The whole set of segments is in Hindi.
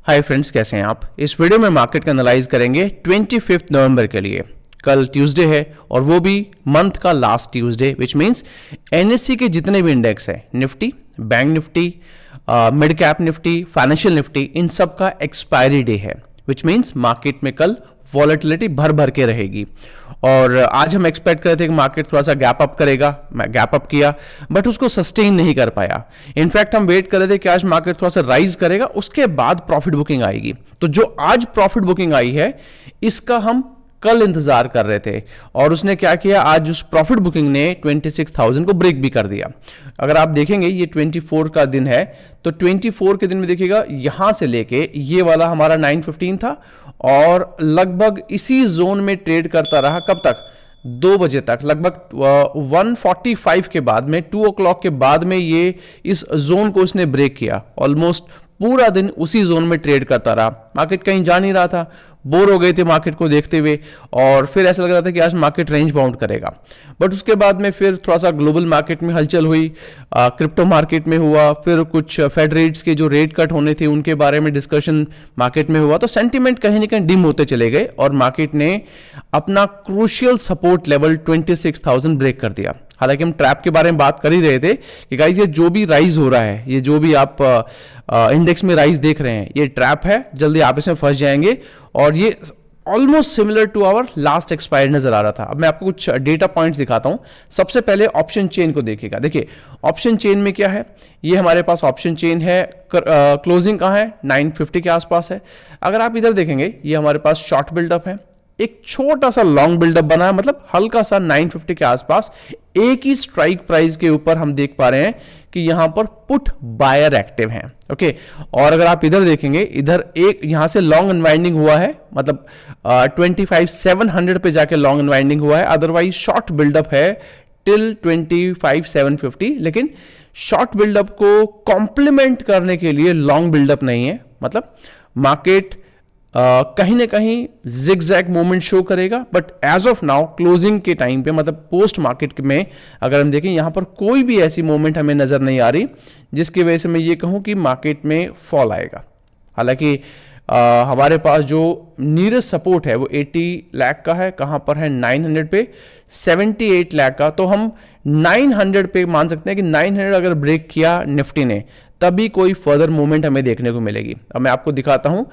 हाय फ्रेंड्स, कैसे हैं आप। इस वीडियो में मार्केट का एनालाइज करेंगे 25 नवंबर के लिए। कल ट्यूसडे है और वो भी मंथ का last Tuesday, which means NSC के जितने भी इंडेक्स है, Nifty, bank Nifty, mid cap Nifty, financial Nifty, इन सब का एक्सपायरी डे है, विच मींस मार्केट में कल वॉलेटिलिटी भर भर के रहेगी। और आज हम एक्सपेक्ट कर रहे थे कि मार्केट थोड़ा सा गैप अप करेगा, गैप अप किया बट उसको सस्टेन नहीं कर पाया। इनफैक्ट हम वेट कर रहे थे कि आज मार्केट थोड़ा सा राइज करेगा, उसके बाद प्रॉफिट बुकिंग आएगी। तो जो आज प्रॉफिट बुकिंग आई है इसका हम कल इंतजार कर रहे थे और उसने क्या किया, आज उस प्रॉफिट बुकिंग ने 26,000 को ब्रेक भी कर दिया। अगर आप देखेंगे ये 24 का दिन है, तो 24 के दिन में देखिएगा यहां से लेके ये वाला हमारा 915 था और लगभग इसी जोन में ट्रेड करता रहा। कब तक? 2 बजे तक, लगभग 145 के बाद में, 2 o'clock के बाद में ये इस जोन को उसने ब्रेक किया। ऑलमोस्ट पूरा दिन उसी जोन में ट्रेड करता रहा। मार्केट कहीं जा नहीं रहा था, बोर हो गए थे मार्केट को देखते हुए और फिर ऐसा लग रहा था कि आज मार्केट रेंज बाउंड करेगा। बट उसके बाद में फिर थोड़ा सा ग्लोबल मार्केट में हलचल हुई, क्रिप्टो मार्केट में हुआ, फिर कुछ फेड रेट्स के जो रेट कट होने थे उनके बारे में डिस्कशन मार्केट में हुआ, तो सेंटीमेंट कहीं ना कहीं डिम होते चले गए और मार्केट ने अपना क्रूशियल सपोर्ट लेवल 26,000 ब्रेक कर दिया। हालांकि हम ट्रैप के बारे में बात कर ही रहे थे कि गाइस ये जो भी राइज हो रहा है, ये जो भी आप इंडेक्स में राइज देख रहे हैं, ये ट्रैप है, जल्दी आप इसमें फंस जाएंगे। और ये almost similar to our last expire नजर आ रहा था। अब मैं आपको कुछ डेटा पॉइंट्स दिखाता हूं। सबसे पहले ऑप्शन चेन को देखिएगा। देखिए ऑप्शन चेन में क्या है, ये हमारे पास ऑप्शन चेन है, क्लोजिंग कहां है, 950 के आसपास है। अगर आप इधर देखेंगे ये हमारे पास शॉर्ट बिल्डअप है, एक छोटा सा लॉन्ग बिल्डअप बना है, मतलब हल्का सा 950 के आसपास। एक ही स्ट्राइक प्राइस के ऊपर हम देख पा रहे हैं कि यहां पर पुट बायर एक्टिव हैं। ओके, और अगर आप इधर देखेंगे, इधर एक यहां से लॉन्ग अनवाइंडिंग हुआ है, मतलब 25,700 पे जाके लॉन्ग अनवाइंडिंग हुआ है। अदरवाइज शॉर्ट बिल्डअप है टिल 25,750, लेकिन शॉर्ट बिल्डअप को कॉम्प्लीमेंट करने के लिए लॉन्ग बिल्डअप नहीं है। मतलब मार्केट कहीं ना कहीं जिगजैग मूवमेंट शो करेगा, but as of now closing के टाइम पे, मतलब पोस्ट मार्केट में अगर हम देखें, यहां पर कोई भी ऐसी मूवमेंट हमें नजर नहीं आ रही जिसकी वजह से मैं ये कहूं कि मार्केट में फॉल आएगा। हालांकि हमारे पास जो नीयरेस्ट सपोर्ट है वो 80 लाख का है। कहां पर है? 900 पे, 78 लाख का। तो हम 900 पे मान सकते हैं कि 900 अगर ब्रेक किया निफ्टी ने, तभी कोई फर्दर मूवमेंट हमें देखने को मिलेगी। अब मैं आपको दिखाता हूं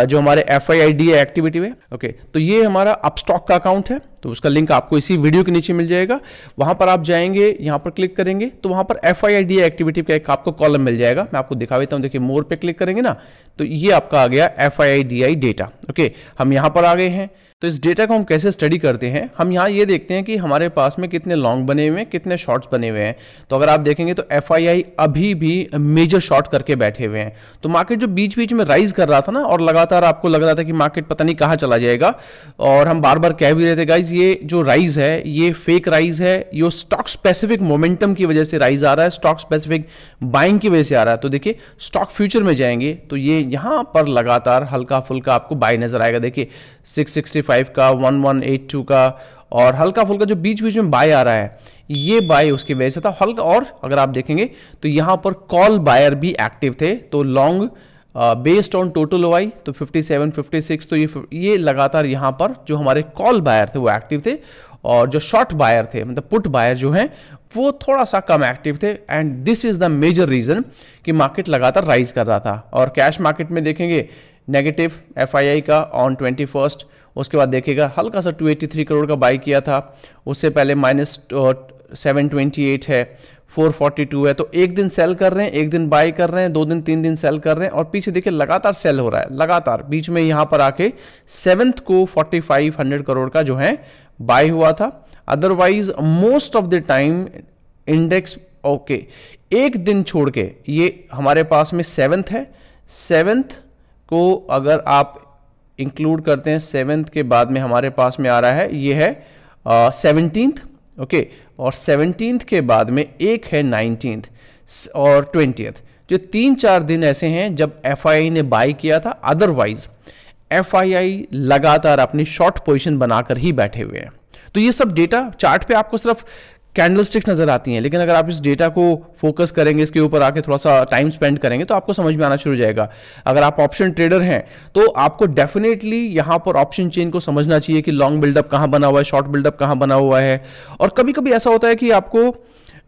जो हमारे FIID एक्टिविटी है। ओके, तो ये हमारा अपस्टॉक का अकाउंट है, तो उसका लिंक आपको इसी वीडियो के नीचे मिल जाएगा। वहां पर आप जाएंगे, यहां पर क्लिक करेंगे तो वहां पर FIID एक्टिविटी का एक आपको कॉलम मिल जाएगा। मैं आपको दिखा देता हूं। देखिए मोर पे क्लिक करेंगे ना, तो ये आपका आ गया FIIDI डेटा। ओके, हम यहां पर आ गए हैं। तो इस डेटा को हम कैसे स्टडी करते हैं, हम यहाँ ये देखते हैं कि हमारे पास में कितने लॉन्ग बने हुए हैं, कितने शॉर्ट्स बने हुए हैं। तो अगर आप देखेंगे तो FII अभी भी मेजर शॉर्ट करके बैठे हुए हैं। तो मार्केट जो बीच बीच में राइज कर रहा था ना, और लगातार आपको लग रहा था कि मार्केट पता नहीं कहाँ चला जाएगा, और हम बार बार कह भी रहे थे गाइज ये जो राइज है ये फेक राइज है, ये स्टॉक स्पेसिफिक मोमेंटम की वजह से राइज आ रहा है, स्टॉक स्पेसिफिक बाइंग की वजह से आ रहा है। तो देखिए स्टॉक फ्यूचर में जाएंगे तो ये यहां पर लगातार हल्का फुल्का आपको बाय नजर आएगा। देखिए 665 का, 1182 का, और हल्का फुल्का जो बीच बीच में बाय आ रहा है, ये बाय उसकी वजह से था हल्का। और अगर आप देखेंगे तो यहां पर कॉल बायर भी एक्टिव थे। तो long based on total OI तो 57, 56, तो ये लगातार यहां पर जो हमारे कॉल बायर थे वो एक्टिव थे, और जो शॉर्ट बायर थे, मतलब पुट बायर जो हैं, वो थोड़ा सा कम एक्टिव थे। And this is the major reason कि मार्केट लगातार राइज कर रहा था। और कैश मार्केट में देखेंगे नेगेटिव FII का ऑन 21st, उसके बाद देखिएगा हल्का सा 283 करोड़ का बाई किया था, उससे पहले -728 है, 442 है। तो एक दिन सेल कर रहे हैं, एक दिन बाई कर रहे हैं, 2 दिन 3 दिन सेल कर रहे हैं, और पीछे देखिए लगातार सेल हो रहा है, लगातार। बीच में यहां पर आके 7th को 4500 करोड़ का जो है बाई हुआ था। Otherwise most of the time index okay, एक दिन छोड़ के ये हमारे पास में 7th है। 7th को अगर आप इंक्लूड करते हैं, 7th के बाद में हमारे पास में आ रहा है, ये है 17th। ओके, और 17th के बाद में एक है 19th और 20th। जो 3-4 दिन ऐसे हैं जब FII ने बाई किया था। अदरवाइज FII लगातार अपनी शॉर्ट पोजीशन बनाकर ही बैठे हुए हैं। तो ये सब डेटा चार्ट पे आपको सिर्फ कैंडलस्टिक्स नजर आती हैं, लेकिन अगर आप इस डेटा को फोकस करेंगे, इसके ऊपर आके थोड़ा सा टाइम स्पेंड करेंगे, तो आपको समझ में आना शुरू हो जाएगा। अगर आप ऑप्शन ट्रेडर हैं तो आपको डेफिनेटली यहां पर ऑप्शन चेन को समझना चाहिए कि लॉन्ग बिल्डअप कहां बना हुआ है, शॉर्ट बिल्डअप कहां बना हुआ है। और कभी कभी ऐसा होता है कि आपको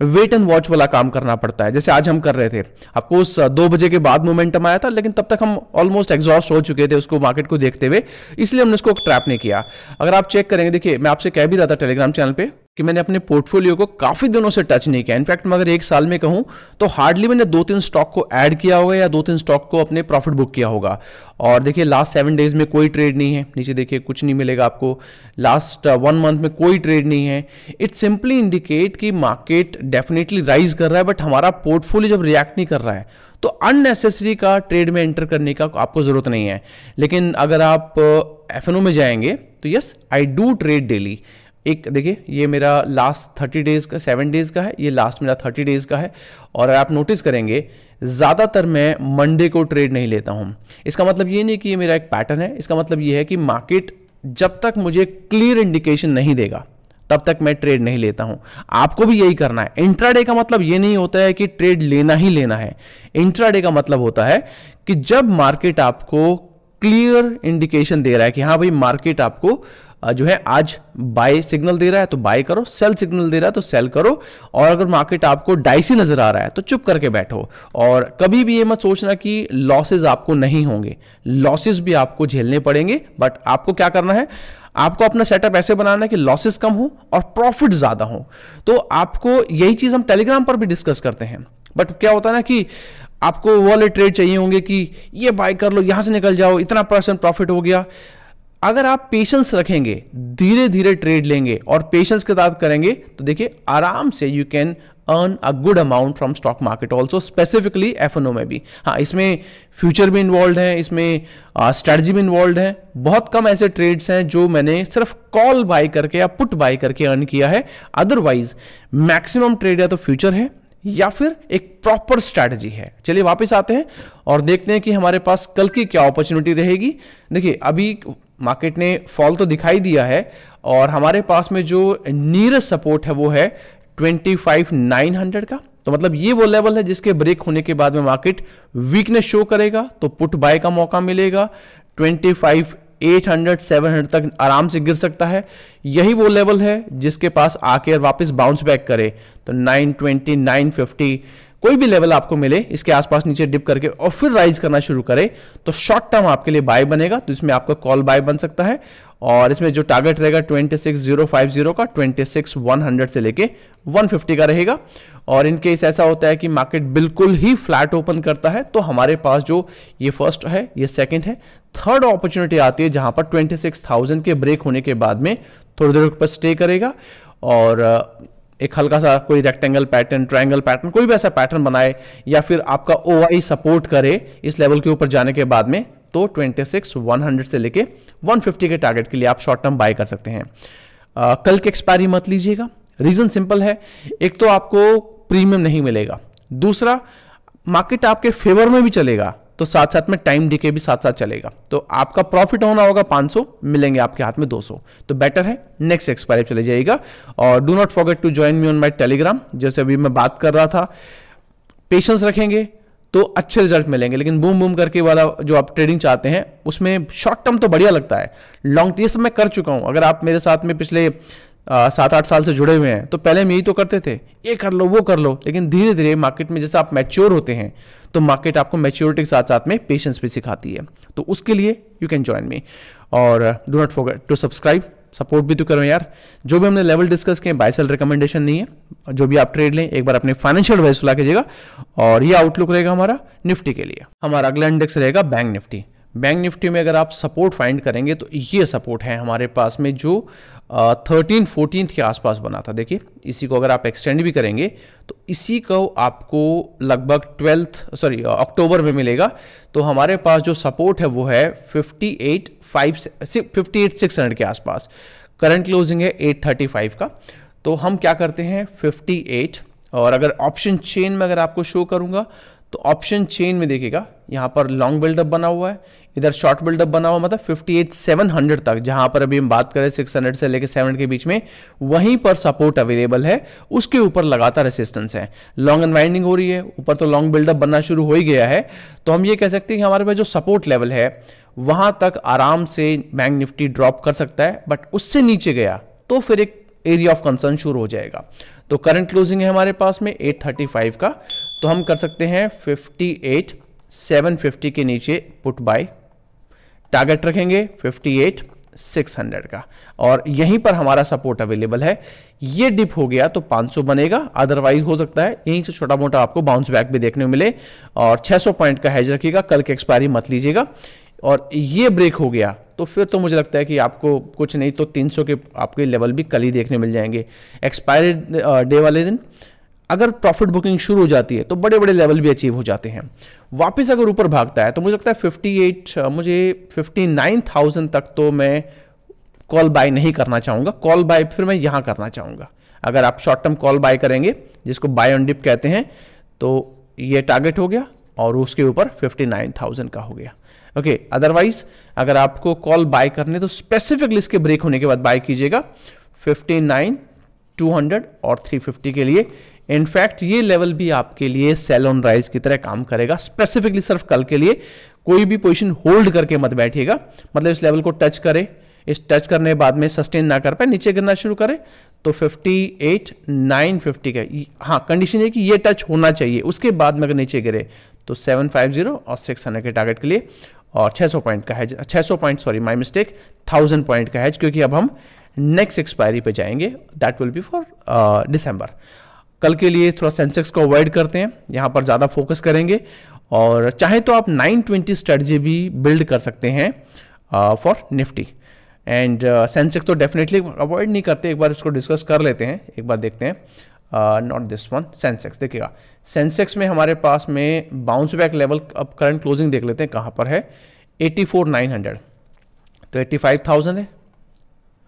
वेट एंड वॉच वाला काम करना पड़ता है, जैसे आज हम कर रहे थे। आपको उस 2 बजे के बाद मोमेंटम आया था, लेकिन तब तक हम ऑलमोस्ट एग्जॉस्ट हो चुके थे उसको, मार्केट को देखते हुए, इसलिए हमने उसको ट्रैप नहीं किया। अगर आप चेक करेंगे, देखिए मैं आपसे कह भी रहा था टेलीग्राम चैनल पे कि मैंने अपने पोर्टफोलियो को काफी दिनों से टच नहीं किया। इनफैक्ट मैं अगर 1 साल में कहूं तो हार्डली मैंने 2-3 स्टॉक को ऐड किया होगा या 2-3 स्टॉक को अपने प्रॉफिट बुक किया होगा। और देखिए लास्ट 7 डेज में कोई ट्रेड नहीं है, नीचे देखिए कुछ नहीं मिलेगा आपको। लास्ट 1 मंथ में कोई ट्रेड नहीं है। इट सिंपली इंडिकेट कि मार्केट डेफिनेटली राइज कर रहा है, बट हमारा पोर्टफोलियो जब रिएक्ट नहीं कर रहा है तो अननेसेसरी का ट्रेड में एंटर करने का आपको जरूरत नहीं है। लेकिन अगर आप एफएनओ में जाएंगे तो yes, I do trade daily. एक देखिए ये मेरा लास्ट 30 डेज का, 7 डेज का है, ये लास्ट मेरा 30 डेज का है। और आप नोटिस करेंगे ज्यादातर मैं मंडे को ट्रेड नहीं लेता हूं। इसका मतलब ये नहीं कि ये मेरा एक पैटर्न है, इसका मतलब ये है कि मार्केट जब तक मुझे क्लियर इंडिकेशन नहीं देगा तब तक मैं ट्रेड नहीं लेता हूं। आपको भी यही करना है। इंट्राडे का मतलब ये नहीं होता है कि ट्रेड लेना ही लेना है। इंट्राडे का मतलब होता है कि जब मार्केट आपको क्लियर इंडिकेशन दे रहा है कि हाँ भाई मार्केट आपको जो है आज बाय सिग्नल दे रहा है तो बाय करो, सेल सिग्नल दे रहा है तो सेल करो। और अगर मार्केट आपको डाइसी नजर आ रहा है तो चुप करके बैठो। और कभी भी ये मत सोचना कि लॉसेस आपको नहीं होंगे, लॉसेस भी आपको झेलने पड़ेंगे, बट आपको क्या करना है, आपको अपना सेटअप ऐसे बनाना है कि लॉसेस कम हो और प्रॉफिट ज्यादा हो। तो आपको यही चीज हम टेलीग्राम पर भी डिस्कस करते हैं। बट क्या होता है ना कि आपको वो वाले ट्रेड चाहिए होंगे कि ये बाय कर लो, यहां से निकल जाओ, इतना % प्रॉफिट हो गया। अगर आप पेशेंस रखेंगे, धीरे धीरे ट्रेड लेंगे और पेशेंस के साथ करेंगे तो देखिए आराम से you can earn a good amount from stock market also, specifically FnO में भी। हाँ, इसमें फ्यूचर भी इन्वॉल्व है, इसमें स्ट्रेटजी भी इन्वॉल्व है। बहुत कम ऐसे ट्रेड्स हैं जो मैंने सिर्फ कॉल बाय करके या पुट बाय करके अर्न किया है। अदरवाइज मैक्सिमम ट्रेड या तो फ्यूचर है या फिर एक प्रॉपर स्ट्रैटेजी है। चलिए वापस आते हैं और देखते हैं कि हमारे पास कल की क्या अपॉर्चुनिटी रहेगी। देखिए अभी मार्केट ने फॉल तो दिखाई दिया है और हमारे पास में जो नियरेस्ट सपोर्ट है वो है 25,900 का। तो मतलब ये वो लेवल है जिसके ब्रेक होने के बाद में मार्केट वीकनेस शो करेगा तो पुट बाय का मौका मिलेगा। 25,800 700 तक आराम से गिर सकता है। यही वो लेवल है जिसके पास आके वापस बाउंस बैक करे तो 920 950 कोई भी लेवल आपको मिले इसके आसपास नीचे डिप करके और फिर राइज करना शुरू करे तो शॉर्ट टर्म आपके लिए बाय बनेगा। तो इसमें आपका कॉल बाय बन सकता है और इसमें जो टारगेट रहेगा 26,050 का 26,100 से लेके 150 का रहेगा। और इन केस ऐसा होता है कि मार्केट बिल्कुल ही फ्लैट ओपन करता है तो हमारे पास जो ये फर्स्ट है, ये सेकंड है, थर्ड अपॉर्चुनिटी आती है जहां पर 26,000 के ब्रेक होने के बाद में थोड़ी देर पर स्टे करेगा और एक हल्का सा कोई रेक्टेंगल पैटर्न, ट्रायंगल पैटर्न, कोई भी ऐसा पैटर्न बनाए या फिर आपका ओआई सपोर्ट करे इस लेवल के ऊपर जाने के बाद में तो 26,100 से लेके 150 के टारगेट के लिए आप शॉर्ट टर्म बाय कर सकते हैं। कल की एक्सपायरी मत लीजिएगा। रीजन सिंपल है, एक तो आपको प्रीमियम नहीं मिलेगा, दूसरा मार्केट आपके फेवर में भी चलेगा तो साथ साथ में टाइम डिके भी साथ साथ चलेगा। तो आपका प्रॉफिट होना होगा 500, मिलेंगे आपके हाथ में 200। तो बेटर है नेक्स्ट एक्सपायरी चले जाइएगा। और do not forget to join me on my Telegram. जैसे अभी मैं बात कर रहा था, पेशेंस रखेंगे तो अच्छे रिजल्ट मिलेंगे, लेकिन बूम बूम करके वाला जो आप ट्रेडिंग चाहते हैं उसमें शॉर्ट टर्म तो बढ़िया लगता है, लॉन्ग टर्म ये सब मैं कर चुका हूं। अगर आप मेरे साथ में पिछले 7-8 साल से जुड़े हुए हैं तो पहले हम यही तो करते थे, ये कर लो वो कर लो, लेकिन धीरे धीरे मार्केट में जैसे आप मैच्योर होते हैं तो मार्केट आपको मैच्योरिटी के साथ साथ में पेशेंस भी सिखाती है। तो उसके लिए यू कैन ज्वाइन मी और do not forget to subscribe. Support भी तो करो यार। जो भी हमने लेवल डिस्कस किए बाय सेल रिकमेंडेशन नहीं है, जो भी आप ट्रेड लें एक बार अपने फाइनेंशियल एडवाइस ला कीजिएगा। और ये आउटलुक रहेगा हमारा निफ्टी के लिए। हमारा अगला इंडेक्स रहेगा बैंक निफ्टी। बैंक निफ्टी में अगर आप सपोर्ट फाइंड करेंगे तो ये सपोर्ट है हमारे पास में जो 13-14 के आसपास बना था। देखिए इसी को अगर आप एक्सटेंड भी करेंगे तो इसी को आपको लगभग अक्टूबर में मिलेगा। तो हमारे पास जो सपोर्ट है वो है 58,600 के आसपास। करंट क्लोजिंग है 835 का। तो हम क्या करते हैं 58, और अगर ऑप्शन चेन में अगर आपको शो करूंगा तो ऑप्शन चेन में देखिएगा यहाँ पर लॉन्ग बिल्डअप बना हुआ है, इधर शॉर्ट बिल्डअप बना हुआ, मतलब 58,700 तक, जहां पर अभी हम बात करें 600 से लेकर 700 के बीच में, वहीं पर सपोर्ट अवेलेबल है, उसके ऊपर लगातार रेसिस्टेंस है। लॉन्ग अनवाइंडिंग हो रही है, ऊपर तो लॉन्ग बिल्डअप बनना शुरू हो ही गया है, तो हम ये कह सकते हैं कि हमारे पास जो सपोर्ट लेवल है वहां तक आराम से बैंक निफ्टी ड्रॉप कर सकता है, बट उससे नीचे गया तो फिर एक एरिया ऑफ कंसर्न शुरू हो जाएगा। तो करंट क्लोजिंग है हमारे पास में 835 का, तो हम कर सकते हैं 58,750 के नीचे पुट बाय, टारगेट रखेंगे 58,600 का, और यहीं पर हमारा सपोर्ट अवेलेबल है। ये डिप हो गया तो 500 बनेगा, अदरवाइज हो सकता है यहीं से छोटा मोटा आपको बाउंस बैक भी देखने को मिले। और 600 पॉइंट का हेज रखिएगा, कल की एक्सपायरी मत लीजिएगा। और ये ब्रेक हो गया तो फिर तो मुझे लगता है कि आपको कुछ नहीं तो 300 के आपके लेवल भी कल ही देखने मिल जाएंगे। एक्सपायरी डे वाले दिन अगर प्रॉफिट बुकिंग शुरू हो जाती है तो बड़े बड़े लेवल भी अचीव हो जाते हैं। वापस अगर ऊपर भागता है तो मुझे लगता है 59,000 तक तो मैं कॉल बाय नहीं करना चाहूँगा। कॉल बाय फिर मैं यहाँ करना चाहूँगा। अगर आप शॉर्ट टर्म कॉल बाय करेंगे, जिसको बाय ऑन डिप कहते हैं, तो ये टारगेट हो गया और उसके ऊपर 59,000 का हो गया। ओके, अदरवाइज अगर आपको कॉल बाय करने तो स्पेसिफिकली इसके ब्रेक होने के बाद बाय कीजिएगा 59,200 और 350 के लिए। इनफैक्ट ये लेवल भी आपके लिए सेल ऑन राइज की तरह काम करेगा, स्पेसिफिकली सिर्फ कल के लिए। कोई भी पोजीशन होल्ड करके मत बैठिएगा, मतलब इस लेवल को टच करे, इस टच करने के बाद में सस्टेन ना कर पाए, नीचे गिरना शुरू करे, तो 58,950 का, हाँ कंडीशन है कि ये टच होना चाहिए, उसके बाद में अगर नीचे गिरे तो 750 और 600 के टारगेट के लिए, और 600 पॉइंट का has, 600 point sorry my mistake, 1000 point का हैज, क्योंकि अब हम नेक्स्ट एक्सपायरी पे जाएंगे, that will be for December. कल के लिए थोड़ा सेंसेक्स को अवॉइड करते हैं, यहाँ पर ज़्यादा फोकस करेंगे, और चाहे तो आप 920 स्ट्रेटजी भी बिल्ड कर सकते हैं फॉर निफ्टी। एंड सेंसेक्स तो डेफिनेटली अवॉइड नहीं करते, एक बार इसको डिस्कस कर लेते हैं, एक बार देखते हैं। नॉट दिस वन, सेंसेक्स देखिएगा, सेंसेक्स में हमारे पास में बाउंस बैक लेवल, अब करंट क्लोजिंग देख लेते हैं कहाँ पर है, 84,900, तो 85,000 है।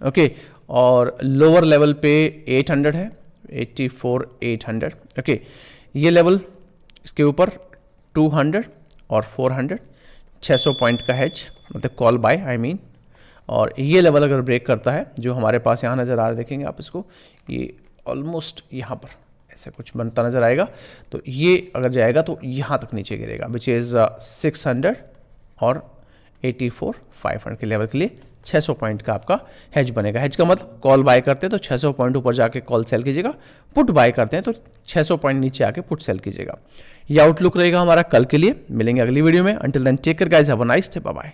ओके, और लोअर लेवल पे 800 है, 84,800। ओके, ये लेवल, इसके ऊपर 200 और 400, 600 पॉइंट का हैज, मतलब कॉल बाय आई मीन। और ये लेवल अगर ब्रेक करता है, जो हमारे पास यहाँ नज़र आ रहा है, देखेंगे आप इसको, ये ऑलमोस्ट यहाँ पर ऐसे कुछ बनता नजर आएगा, तो ये अगर जाएगा तो यहाँ तक नीचे गिरेगा, विच इज़ 600 और 84,500 के लेवल के लिए 600 पॉइंट का आपका हेज बनेगा। हेज का मतलब कॉल बाय करते हैं तो 600 पॉइंट ऊपर जाके कॉल सेल कीजिएगा, पुट बाय करते हैं तो 600 पॉइंट नीचे आके पुट सेल कीजिएगा। ये आउटलुक रहेगा हमारा कल के लिए। मिलेंगे अगली वीडियो में, until then take care guys, have a nice day, bye bye.